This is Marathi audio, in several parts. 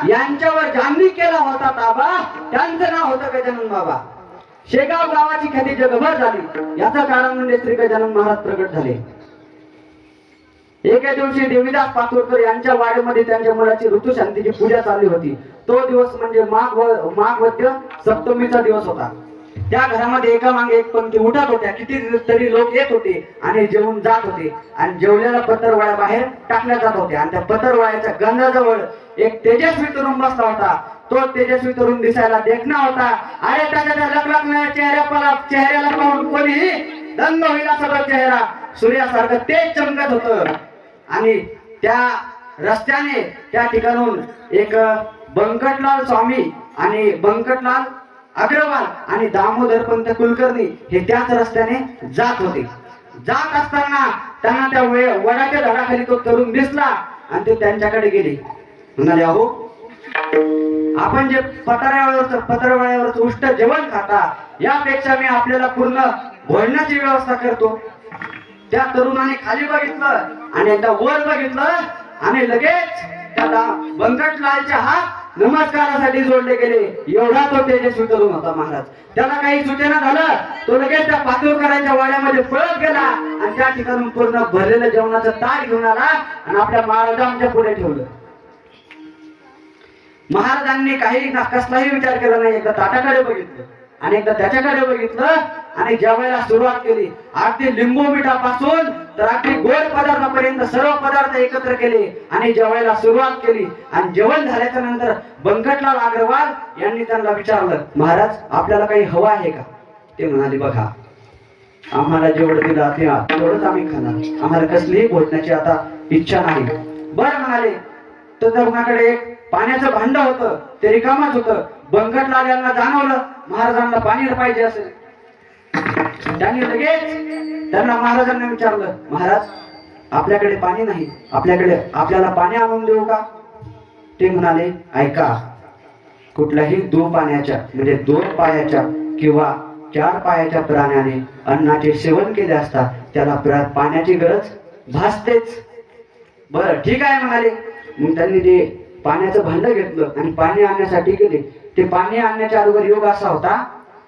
यांच्यावर ज्यांनी केला होता ताबा त्यांचं नाव होतं गजानन बाबा. शेगाव गावाची ख्याती जगभर झाली. याचं कारण म्हणजे श्री गजानन महाराज प्रगट झाले. एके दिवशी देवीदास पातुरकर यांच्या वाड्यामध्ये त्यांच्या मुलाची ऋतुशांतीची पूजा चालली होती. तो दिवस म्हणजे माघ वद्य सप्तमीचा दिवस होता. त्या घरामध्ये एका मागे एक पंक्ती उठत होत्या. किती तरी लोक येत होते आणि जेवून जात होते आणि जेवलेल्या पत्रवाळ्या बाहेर टाकल्या जात होत्या. आणि त्या पत्रवाळ्याच्या गंधाजवळ एक तेजस्वी तरुण बसला होता. तो तेजस्वी तरुण दिसायला देखणा होता. अरे त्याच्या त्या लखलखणाऱ्या चेहऱ्याला पाहून कोणी दंग होईल सगळं चेहरा सूर्यासारखं तेज चमकत होतं. आणि त्या रस्त्याने त्या ठिकाणून एक बंकटलाल स्वामी आणि बंकटलाल अग्रवाल आणि दामोदर पंत कुलकर्णी हे त्याच रस्त्याने जात होते. जात असताना त्यांना त्या वडाच्या झाडाखाली तो तरुण दिसला आणि ते त्यांच्याकडे गेले. म्हणाले, अहो आपण जे पत्रावळ्यावरच उष्ट जेवण खाता यापेक्षा मी आपल्याला पूर्ण भोजनाची व्यवस्था करतो. त्या तरुणाने खाली बघितलं आणि एकदा वर बघितलं आणि लगेच त्याला बंकटलालच्या हात नमस्कारासाठी जोडले गेले. एवढा तो तेजस्वी तरुण होता महाराज. त्याला काही सूचना झालं तो लगेच त्या पातुरकरांच्या वाड्यामध्ये पळत गेला आणि त्या ठिकाणून पूर्ण भरलेलं जेवणाचं ताट घेऊन आला आणि आपल्या महाराजांच्या पुढे ठेवलं. महाराजांनी कसलाही विचार केला नाही. एकदा ताटाकडे बघितलं आणि एकदा त्याच्याकडे बघितलं आणि जेवायला सुरुवात केली. अगदी लिंबू मिठापासून तर अगदी गोड पदार्थापर्यंत सर्व पदार्थ एकत्र केले आणि जेवायला सुरुवात केली. आणि जेवण झाल्याच्या नंतर बंकटलाल अग्रवाल यांनी त्यांना विचारलं, महाराज आपल्याला काही हवं आहे का? ते म्हणाले, बघा आम्हाला जेवढं दिलं तेवढंच आम्ही खाणार. आम्हाला कसलीही भोजनाची आता इच्छा नाही. बरं म्हणाले. तर तरुणाकडे एक पाण्याचं भांड होतं. ते रिकामच होतं. बंकटलाल यांना जाणवलं महाराजांना पाणी पाहिजे असेल. त्यांनी लगेच महाराजांना विचारलं, महाराज आपल्याकडे पाणी नाही, आपल्याला पाणी आणून देऊ का? ते म्हणाले, ऐका कुठल्याही पाण्याच्या म्हणजे 2 पायाच्या किंवा 4 पायाच्या प्राण्याने अन्नाचे सेवन केले असता त्याला पाण्याची गरज भासतेच. बरं ठीक आहे म्हणाले. मग त्यांनी ते पाण्याचं भांड घेतलं आणि पाणी आणण्यासाठी गेले. ते पाणी आणण्याच्या अगोदर योग असा होता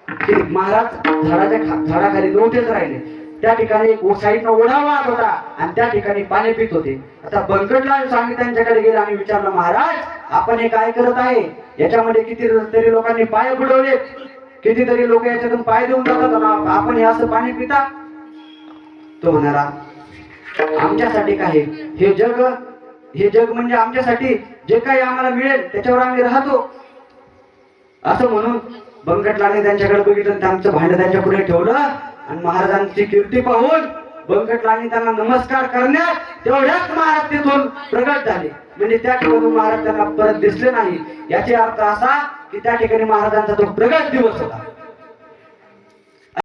की महाराज झाडाखाली नव्हतेच राहिले. त्या ठिकाणी एक साईडनं ओढा वाहत होता आणि त्या ठिकाणी पाणी पित होते. आता बंकटलाल स्वामी त्यांच्याकडे गेले आणि विचारलं, महाराज आपण हे काय करत आहे? याच्यामध्ये कितीतरी लोकांनी पाय बुडवले, कितीतरी लोक याच्यातून पाय देऊन जातात, आपण हे असं पाणी पिता? तो म्हणाला, आमच्यासाठी काय हे जग म्हणजे आमच्यासाठी जे काही आम्हाला मिळेल त्याच्यावर आम्ही राहतो. असं म्हणून बंकटलालने त्यांच्याकडे बघितलं, त्यांचं भांड त्यांच्या पुढे ठेवलं आणि महाराजांची कीर्ती पाहून बंकटलालने त्यांना नमस्कार करण्यात तेवढ्याच महाराज तिथून प्रगट झाले. म्हणजे त्या ठिकाणी महाराज त्यांना परत दिसले नाही. याचा अर्थ असा की त्या ठिकाणी महाराजांचा तो प्रगट दिवस होता.